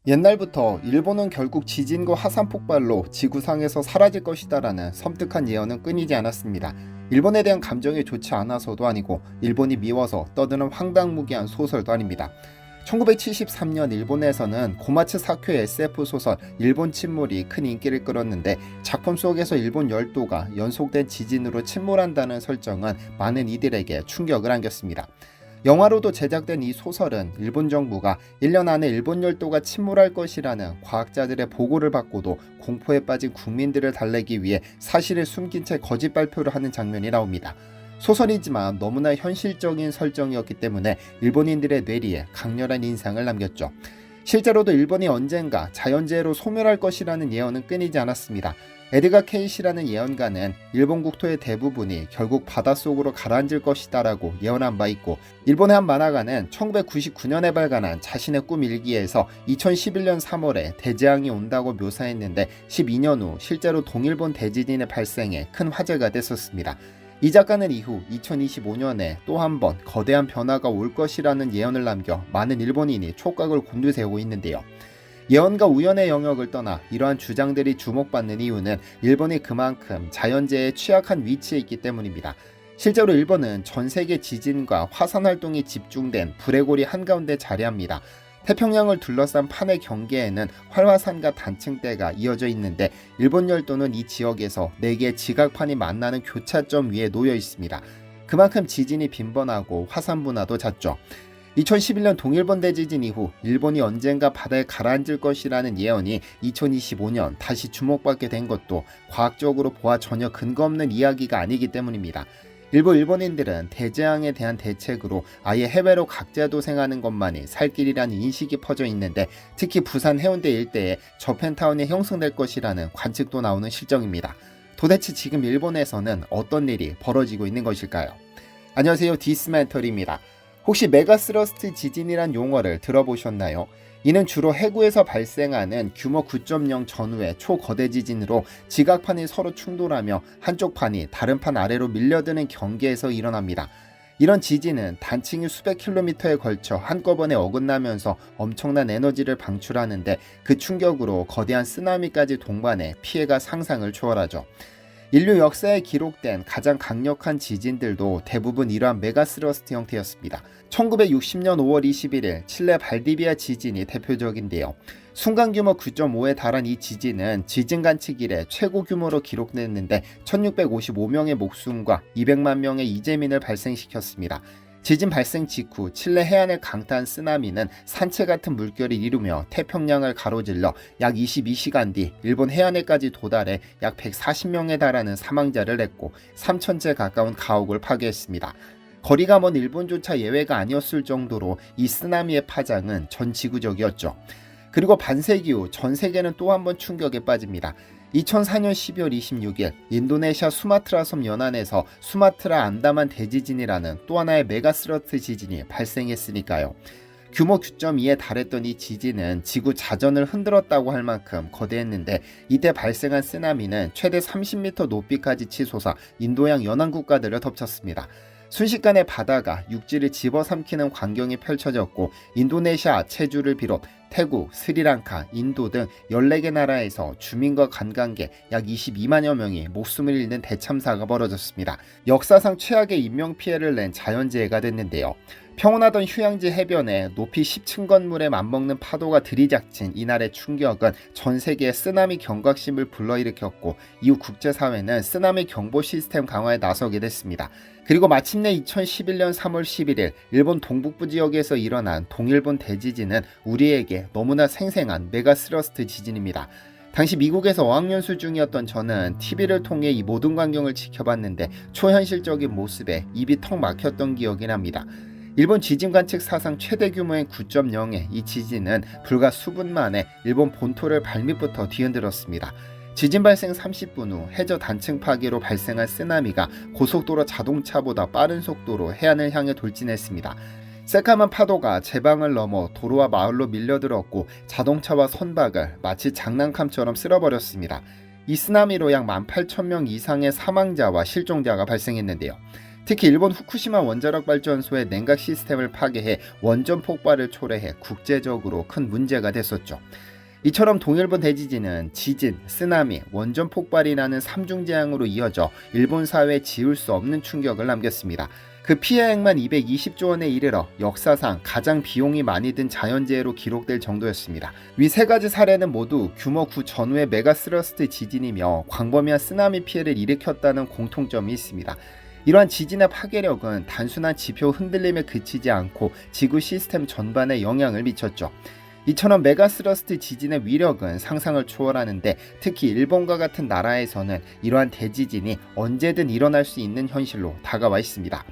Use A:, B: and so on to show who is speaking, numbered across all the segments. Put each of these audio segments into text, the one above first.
A: 옛날부터 일본은 결국 지진과 화산 폭발로 지구상에서 사라질 것이다라는 섬뜩한 예언은 끊이지 않았습니다. 일본에 대한 감정이 좋지 않아서도 아니고 일본이 미워서 떠드는 황당무계한 소설도 아닙니다. 1973년 일본에서는 고마츠 사쿠의 SF 소설 일본 침몰이 큰 인기를 끌었는데, 작품 속에서 일본 열도가 연속된 지진으로 침몰한다는 설정은 많은 이들에게 충격을 안겼습니다. 영화로도 제작된 이 소설은 일본 정부가 1년 안에 일본 열도가 침몰할 것이라는 과학자들의 보고를 받고도 공포에 빠진 국민들을 달래기 위해 사실을 숨긴 채 거짓 발표를 하는 장면이 나옵니다. 소설이지만 너무나 현실적인 설정이었기 때문에 일본인들의 뇌리에 강렬한 인상을 남겼죠. 실제로도 일본이 언젠가 자연재해로 소멸할 것이라는 예언은 끊이지 않았습니다. 에드가 케이시라는 예언가는 일본 국토의 대부분이 결국 바닷속으로 가라앉을 것이다라고 예언한 바 있고, 일본의 한 만화가는 1999년에 발간한 자신의 꿈 일기에서 2011년 3월에 대재앙이 온다고 묘사했는데, 12년 후 실제로 동일본 대지진의 발생에 큰 화제가 됐었습니다. 이 작가는 이후 2025년에 또 한 번 거대한 변화가 올 것이라는 예언을 남겨 많은 일본인이 촉각을 곤두세우고 있는데요. 예언과 우연의 영역을 떠나 이러한 주장들이 주목받는 이유는 일본이 그만큼 자연재해에 취약한 위치에 있기 때문입니다. 실제로 일본은 전 세계 지진과 화산 활동이 집중된 불레고리 한가운데 자리합니다. 태평양을 둘러싼 판의 경계에는 활화산과 단층대가 이어져 있는데, 일본 열도는 이 지역에서 4개의 지각판이 만나는 교차점 위에 놓여 있습니다. 그만큼 지진이 빈번하고 화산 분화도 잦죠. 2011년 동일본 대지진 이후 일본이 언젠가 바다에 가라앉을 것이라는 예언이 2025년 다시 주목받게 된 것도 과학적으로 보아 전혀 근거 없는 이야기가 아니기 때문입니다. 일부 일본인들은 대재앙에 대한 대책으로 아예 해외로 각자 도생하는 것만이 살 길이라는 인식이 퍼져 있는데, 특히 부산 해운대 일대에 저펜타운이 형성될 것이라는 관측도 나오는 실정입니다. 도대체 지금 일본에서는 어떤 일이 벌어지고 있는 것일까요? 안녕하세요, 디스멘터리입니다. 혹시 메가스러스트 지진이란 용어를 들어보셨나요? 이는 주로 해구에서 발생하는 규모 9.0 전후의 초거대 지진으로 지각판이 서로 충돌하며 한쪽 판이 다른 판 아래로 밀려드는 경계에서 일어납니다. 이런 지진은 단층이 수백 킬로미터에 걸쳐 한꺼번에 어긋나면서 엄청난 에너지를 방출하는데, 그 충격으로 거대한 쓰나미까지 동반해 피해가 상상을 초월하죠. 인류 역사에 기록된 가장 강력한 지진들도 대부분 이러한 메가스러스트 형태였습니다. 1960년 5월 21일 칠레 발디비아 지진이 대표적인데요. 순간 규모 9.5에 달한 이 지진은 지진 관측 이래 최고 규모로 기록됐는데 1655명의 목숨과 200만 명의 이재민을 발생시켰습니다. 지진 발생 직후 칠레 해안을 강타한 쓰나미는 산채 같은 물결이 이루며 태평양을 가로질러 약 22시간 뒤 일본 해안에까지 도달해 약 140명에 달하는 사망자를 냈고 3,000채 가까운 가옥을 파괴했습니다. 거리가 먼 일본조차 예외가 아니었을 정도로 이 쓰나미의 파장은 전 지구적이었죠. 그리고 반세기 후 전 세계는 또 한 번 충격에 빠집니다. 2004년 12월 26일 인도네시아 수마트라 섬 연안에서 수마트라 안다만 대지진이라는 또 하나의 메가스러스트 지진이 발생했으니까요. 규모 9.2에 달했던 이 지진은 지구 자전을 흔들었다고 할 만큼 거대했는데, 이때 발생한 쓰나미는 최대 30m 높이까지 치솟아 인도양 연안 국가들을 덮쳤습니다. 순식간에 바다가 육지를 집어삼키는 광경이 펼쳐졌고, 인도네시아 체주를 비롯 태국, 스리랑카, 인도 등 14개 나라에서 주민과 관광객 약 22만여 명이 목숨을 잃는 대참사가 벌어졌습니다. 역사상 최악의 인명피해를 낸 자연재해가 됐는데요. 평온하던 휴양지 해변에 높이 10층 건물에 맞먹는 파도가 들이닥친 이날의 충격은 전 세계의 쓰나미 경각심을 불러일으켰고, 이후 국제사회는 쓰나미 경보 시스템 강화에 나서게 됐습니다. 그리고 마침내 2011년 3월 11일 일본 동북부 지역에서 일어난 동일본 대지진은 우리에게 너무나 생생한 메가스러스트 지진입니다. 당시 미국에서 어학연수 중이었던 저는 TV를 통해 이 모든 광경을 지켜봤는데 초현실적인 모습에 입이 턱 막혔던 기억이 납니다. 일본 지진 관측 사상 최대 규모의 9.0의 이 지진은 불과 수분 만에 일본 본토를 발밑부터 뒤흔들었습니다. 지진 발생 30분 후 해저 단층 파괴로 발생한 쓰나미가 고속도로 자동차보다 빠른 속도로 해안을 향해 돌진했습니다. 새까만 파도가 제방을 넘어 도로와 마을로 밀려들었고, 자동차와 선박을 마치 장난감처럼 쓸어버렸습니다. 이 쓰나미로 약 18,000명 이상의 사망자와 실종자가 발생했는데요. 특히 일본 후쿠시마 원자력 발전소의 냉각 시스템을 파괴해 원전 폭발을 초래해 국제적으로 큰 문제가 됐었죠. 이처럼 동일본 대지진은 지진, 쓰나미, 원전 폭발이라는 삼중재앙으로 이어져 일본 사회에 지울 수 없는 충격을 남겼습니다. 그 피해액만 220조 원에 이르러 역사상 가장 비용이 많이 든 자연재해로 기록될 정도였습니다. 위 세 가지 사례는 모두 규모 9 전후의 메가스러스트 지진이며 광범위한 쓰나미 피해를 일으켰다는 공통점이 있습니다. 이러한 지진의 파괴력은 단순한 지표 흔들림에 그치지 않고 지구 시스템 전반에 영향을 미쳤죠. 이처럼 메가스러스트 지진의 위력은 상상을 초월하는데 특히 일본과 같은 나라에서는 이러한 대지진이 언제든 일어날 수 있는 현실로 다가와 있습니다.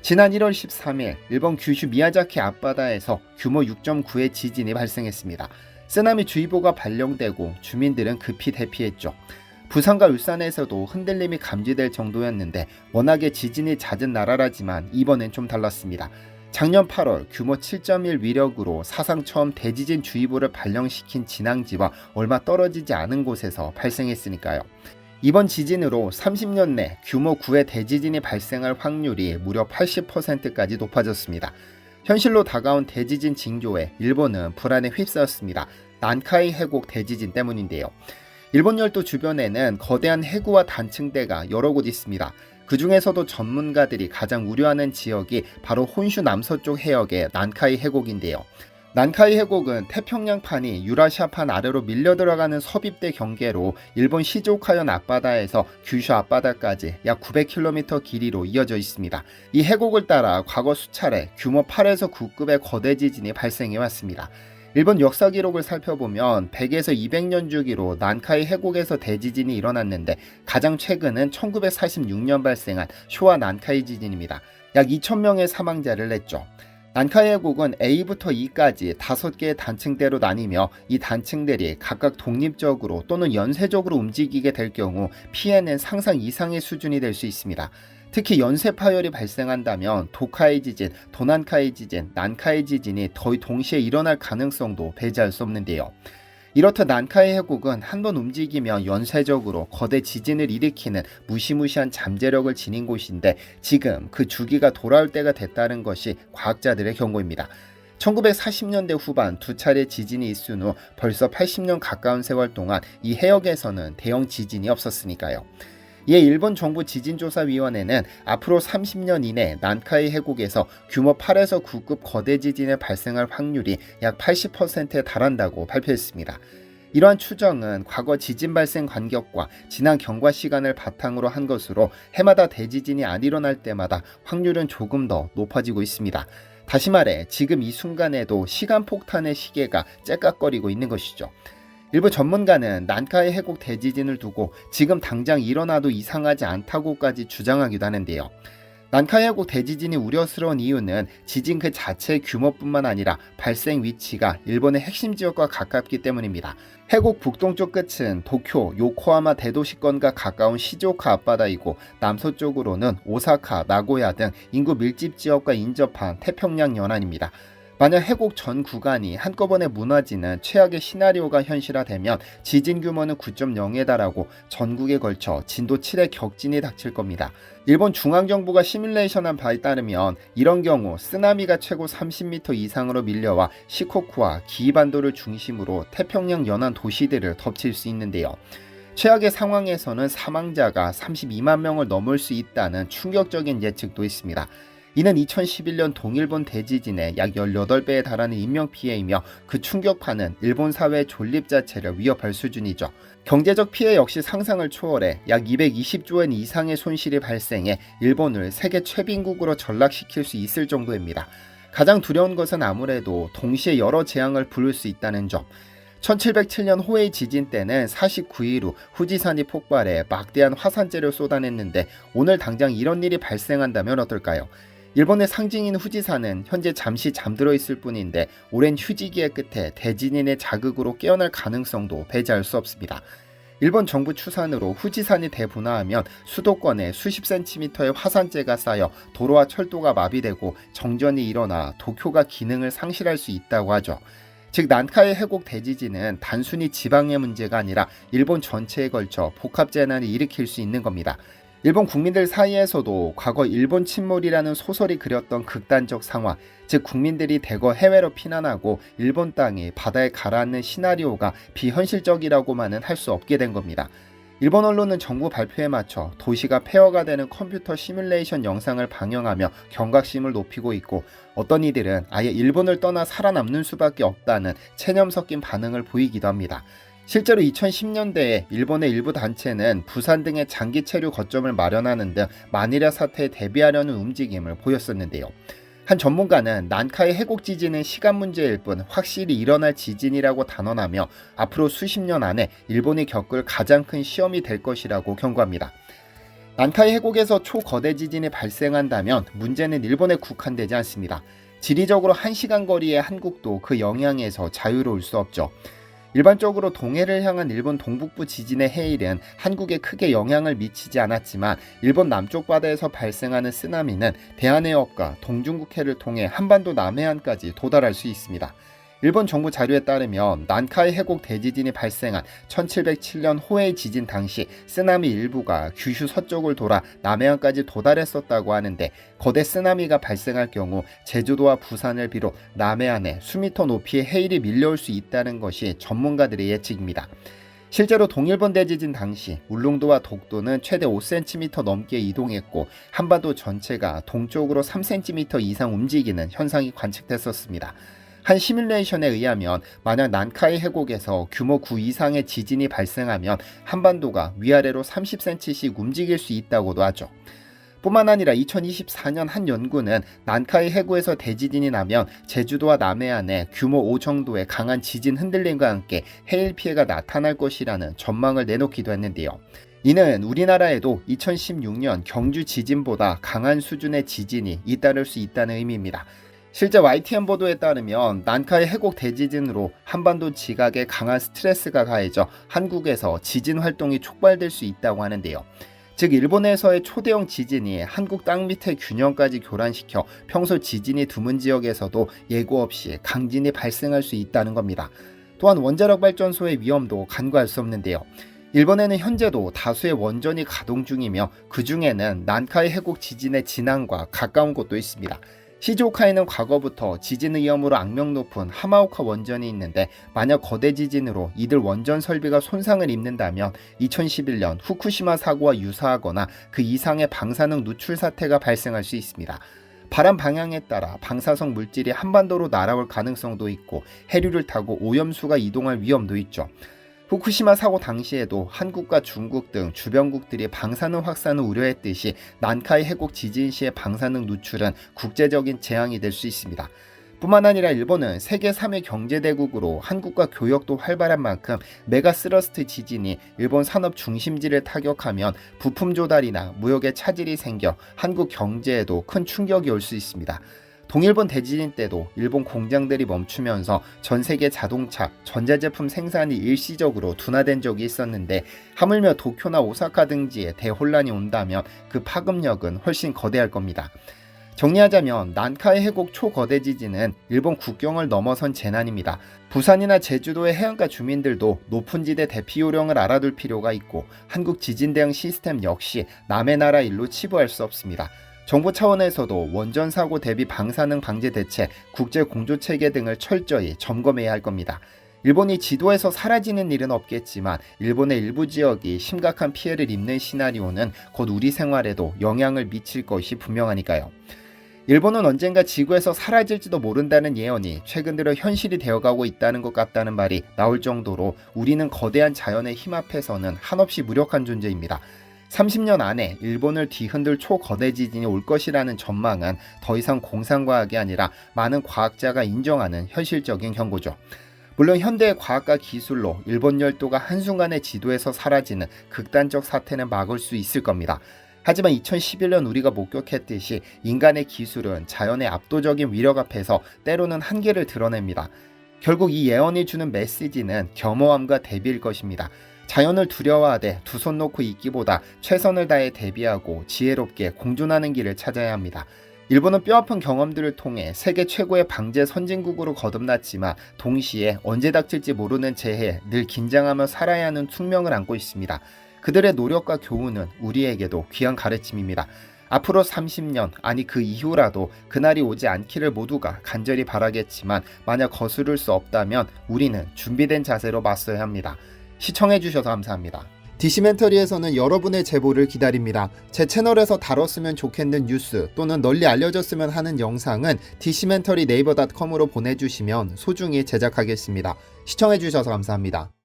A: 지난 1월 13일 일본 규슈 미야자키 앞바다에서 규모 6.9의 지진이 발생했습니다. 쓰나미 주의보가 발령되고 주민들은 급히 대피했죠. 부산과 울산에서도 흔들림이 감지될 정도였는데 워낙에 지진이 잦은 나라라지만 이번엔 좀 달랐습니다. 작년 8월 규모 7.1 위력으로 사상 처음 대지진 주의보를 발령시킨 진앙지와 얼마 떨어지지 않은 곳에서 발생했으니까요. 이번 지진으로 30년 내 규모 9의 대지진이 발생할 확률이 무려 80%까지 높아졌습니다. 현실로 다가온 대지진 징조에 일본은 불안에 휩싸였습니다. 난카이 해곡 대지진 때문인데요. 일본 열도 주변에는 거대한 해구와 단층대가 여러 곳 있습니다. 그 중에서도 전문가들이 가장 우려하는 지역이 바로 혼슈 남서쪽 해역의 난카이 해곡인데요. 난카이 해곡은 태평양판이 유라시아판 아래로 밀려 들어가는 서빛대 경계로 일본 시즈오카현 앞바다에서 규슈 앞바다까지 약 900km 길이로 이어져 있습니다. 이 해곡을 따라 과거 수차례 규모 8에서 9급의 거대 지진이 발생해 왔습니다. 일본 역사 기록을 살펴보면 100에서 200년 주기로 난카이 해곡에서 대지진이 일어났는데 가장 최근은 1946년 발생한 쇼와 난카이 지진입니다. 약 2,000명의 사망자를 냈죠. 난카이 해곡은 A부터 E까지 5개의 단층대로 나뉘며 이 단층들이 각각 독립적으로 또는 연쇄적으로 움직이게 될 경우 피해는 상상 이상의 수준이 될 수 있습니다. 특히 연쇄 파열이 발생한다면 도카이 지진, 도난카이 지진, 난카이 지진이 거의 동시에 일어날 가능성도 배제할 수 없는데요. 이렇듯 난카이 해곡은 한번 움직이면 연쇄적으로 거대 지진을 일으키는 무시무시한 잠재력을 지닌 곳인데 지금 그 주기가 돌아올 때가 됐다는 것이 과학자들의 경고입니다. 1940년대 후반 두 차례 지진이 있은 후 벌써 80년 가까운 세월 동안 이 해역에서는 대형 지진이 없었으니까요. 이에 일본 정부 지진조사위원회는 앞으로 30년 이내 난카이 해곡에서 규모 8에서 9급 거대 지진이 발생할 확률이 약 80%에 달한다고 발표했습니다. 이러한 추정은 과거 지진 발생 간격과 지난 경과 시간을 바탕으로 한 것으로 해마다 대지진이 안 일어날 때마다 확률은 조금 더 높아지고 있습니다. 다시 말해 지금 이 순간에도 시간폭탄의 시계가 째깍거리고 있는 것이죠. 일부 전문가는 난카이 해곡 대지진을 두고 지금 당장 일어나도 이상하지 않다고까지 주장하기도 하는데요. 난카이 해곡 대지진이 우려스러운 이유는 지진 그 자체의 규모뿐만 아니라 발생 위치가 일본의 핵심 지역과 가깝기 때문입니다. 해곡 북동쪽 끝은 도쿄, 요코하마 대도시권과 가까운 시즈오카 앞바다이고 남서쪽으로는 오사카, 나고야 등 인구 밀집 지역과 인접한 태평양 연안입니다. 만약 해곡 전 구간이 한꺼번에 무너지는 최악의 시나리오가 현실화되면 지진 규모는 9.0에 달하고 전국에 걸쳐 진도 7의 격진이 닥칠 겁니다. 일본 중앙정부가 시뮬레이션한 바에 따르면 이런 경우 쓰나미가 최고 30m 이상으로 밀려와 시코쿠와 기이반도를 중심으로 태평양 연안 도시들을 덮칠 수 있는데요. 최악의 상황에서는 사망자가 32만 명을 넘을 수 있다는 충격적인 예측도 있습니다. 이는 2011년 동일본 대지진의 약 18배에 달하는 인명피해이며 그 충격파는 일본 사회의 존립 자체를 위협할 수준이죠. 경제적 피해 역시 상상을 초월해 약 220조 엔 이상의 손실이 발생해 일본을 세계 최빈국으로 전락시킬 수 있을 정도입니다. 가장 두려운 것은 아무래도 동시에 여러 재앙을 부를 수 있다는 점. 1707년 호에이 지진 때는 49일 후 후지산이 폭발해 막대한 화산재를 쏟아냈는데 오늘 당장 이런 일이 발생한다면 어떨까요? 일본의 상징인 후지산은 현재 잠시 잠들어 있을 뿐인데 오랜 휴지기의 끝에 대지진의 자극으로 깨어날 가능성도 배제할 수 없습니다. 일본 정부 추산으로 후지산이 대분화하면 수도권에 수십 센티미터의 화산재가 쌓여 도로와 철도가 마비되고 정전이 일어나 도쿄가 기능을 상실할 수 있다고 하죠. 즉 난카이 해곡 대지진은 단순히 지방의 문제가 아니라 일본 전체에 걸쳐 복합재난을 일으킬 수 있는 겁니다. 일본 국민들 사이에서도 과거 일본 침몰이라는 소설이 그렸던 극단적 상황, 즉 국민들이 대거 해외로 피난하고 일본 땅이 바다에 가라앉는 시나리오가 비현실적이라고만은 할 수 없게 된 겁니다. 일본 언론은 정부 발표에 맞춰 도시가 폐허가 되는 컴퓨터 시뮬레이션 영상을 방영하며 경각심을 높이고 있고, 어떤 이들은 아예 일본을 떠나 살아남는 수밖에 없다는 체념 섞인 반응을 보이기도 합니다. 실제로 2010년대에 일본의 일부 단체는 부산 등의 장기 체류 거점을 마련하는 등 마니라 사태에 대비하려는 움직임을 보였었는데요. 한 전문가는 난카이 해곡 지진은 시간 문제일 뿐 확실히 일어날 지진이라고 단언하며 앞으로 수십 년 안에 일본이 겪을 가장 큰 시험이 될 것이라고 경고합니다. 난카이 해곡에서 초거대 지진이 발생한다면 문제는 일본에 국한되지 않습니다. 지리적으로 1시간 거리의 한국도 그 영향에서 자유로울 수 없죠. 일반적으로 동해를 향한 일본 동북부 지진의 해일은 한국에 크게 영향을 미치지 않았지만, 일본 남쪽 바다에서 발생하는 쓰나미는 대한해협과 동중국해를 통해 한반도 남해안까지 도달할 수 있습니다. 일본 정부 자료에 따르면 난카이 해곡 대지진이 발생한 1707년 호에이 지진 당시 쓰나미 일부가 규슈 서쪽을 돌아 남해안까지 도달했었다고 하는데, 거대 쓰나미가 발생할 경우 제주도와 부산을 비롯 남해안에 수미터 높이의 해일이 밀려올 수 있다는 것이 전문가들의 예측입니다. 실제로 동일본 대지진 당시 울릉도와 독도는 최대 5cm 넘게 이동했고, 한반도 전체가 동쪽으로 3cm 이상 움직이는 현상이 관측됐었습니다. 한 시뮬레이션에 의하면 만약 난카이 해곡에서 규모 9 이상의 지진이 발생하면 한반도가 위아래로 30cm씩 움직일 수 있다고도 하죠. 뿐만 아니라 2024년 한 연구는 난카이 해구에서 대지진이 나면 제주도와 남해안에 규모 5 정도의 강한 지진 흔들림과 함께 해일 피해가 나타날 것이라는 전망을 내놓기도 했는데요. 이는 우리나라에도 2016년 경주 지진보다 강한 수준의 지진이 잇따를 수 있다는 의미입니다. 실제 YTN 보도에 따르면 난카이 해곡 대지진으로 한반도 지각에 강한 스트레스가 가해져 한국에서 지진 활동이 촉발될 수 있다고 하는데요. 즉 일본에서의 초대형 지진이 한국 땅 밑의 균형까지 교란시켜 평소 지진이 드문 지역에서도 예고 없이 강진이 발생할 수 있다는 겁니다. 또한 원자력 발전소의 위험도 간과할 수 없는데요. 일본에는 현재도 다수의 원전이 가동 중이며 그 중에는 난카이 해곡 지진의 진앙과 가까운 곳도 있습니다. 시즈오카에는 과거부터 지진 위험으로 악명 높은 하마오카 원전이 있는데, 만약 거대 지진으로 이들 원전 설비가 손상을 입는다면 2011년 후쿠시마 사고와 유사하거나 그 이상의 방사능 누출 사태가 발생할 수 있습니다. 바람 방향에 따라 방사성 물질이 한반도로 날아올 가능성도 있고, 해류를 타고 오염수가 이동할 위험도 있죠. 후쿠시마 사고 당시에도 한국과 중국 등 주변국들이 방사능 확산을 우려했듯이 난카이 해곡 지진 시의 방사능 누출은 국제적인 재앙이 될 수 있습니다. 뿐만 아니라 일본은 세계 3위 경제대국으로 한국과 교역도 활발한 만큼 메가스러스트 지진이 일본 산업 중심지를 타격하면 부품 조달이나 무역에 차질이 생겨 한국 경제에도 큰 충격이 올 수 있습니다. 동일본 대지진 때도 일본 공장들이 멈추면서 전 세계 자동차, 전자제품 생산이 일시적으로 둔화된 적이 있었는데, 하물며 도쿄나 오사카 등지에 대혼란이 온다면 그 파급력은 훨씬 거대할 겁니다. 정리하자면 난카이 해곡 초거대 지진은 일본 국경을 넘어선 재난입니다. 부산이나 제주도의 해안가 주민들도 높은 지대 대피 요령을 알아둘 필요가 있고, 한국 지진 대응 시스템 역시 남의 나라 일로 치부할 수 없습니다. 정부 차원에서도 원전 사고 대비 방사능 방제 대책, 국제 공조 체계 등을 철저히 점검해야 할 겁니다. 일본이 지도에서 사라지는 일은 없겠지만 일본의 일부 지역이 심각한 피해를 입는 시나리오는 곧 우리 생활에도 영향을 미칠 것이 분명하니까요. 일본은 언젠가 지구에서 사라질지도 모른다는 예언이 최근 들어 현실이 되어가고 있다는 것 같다는 말이 나올 정도로 우리는 거대한 자연의 힘 앞에서는 한없이 무력한 존재입니다. 30년 안에 일본을 뒤흔들 초거대 지진이 올 것이라는 전망은 더 이상 공상과학이 아니라 많은 과학자가 인정하는 현실적인 경고죠. 물론 현대의 과학과 기술로 일본 열도가 한순간에 지도에서 사라지는 극단적 사태는 막을 수 있을 겁니다. 하지만 2011년 우리가 목격했듯이 인간의 기술은 자연의 압도적인 위력 앞에서 때로는 한계를 드러냅니다. 결국 이 예언이 주는 메시지는 겸허함과 대비일 것입니다. 자연을 두려워하되 두 손 놓고 있기보다 최선을 다해 대비하고 지혜롭게 공존하는 길을 찾아야 합니다. 일본은 뼈아픈 경험들을 통해 세계 최고의 방제 선진국으로 거듭났지만 동시에 언제 닥칠지 모르는 재해에 늘 긴장하며 살아야 하는 숙명을 안고 있습니다. 그들의 노력과 교훈은 우리에게도 귀한 가르침입니다. 앞으로 30년, 아니 그 이후라도 그날이 오지 않기를 모두가 간절히 바라겠지만 만약 거스를 수 없다면 우리는 준비된 자세로 맞서야 합니다. 시청해주셔서 감사합니다. 디시멘터리에서는 여러분의 제보를 기다립니다. 제 채널에서 다뤘으면 좋겠는 뉴스 또는 널리 알려졌으면 하는 영상은 디시멘터리 네이버.com으로 보내주시면 소중히 제작하겠습니다. 시청해주셔서 감사합니다.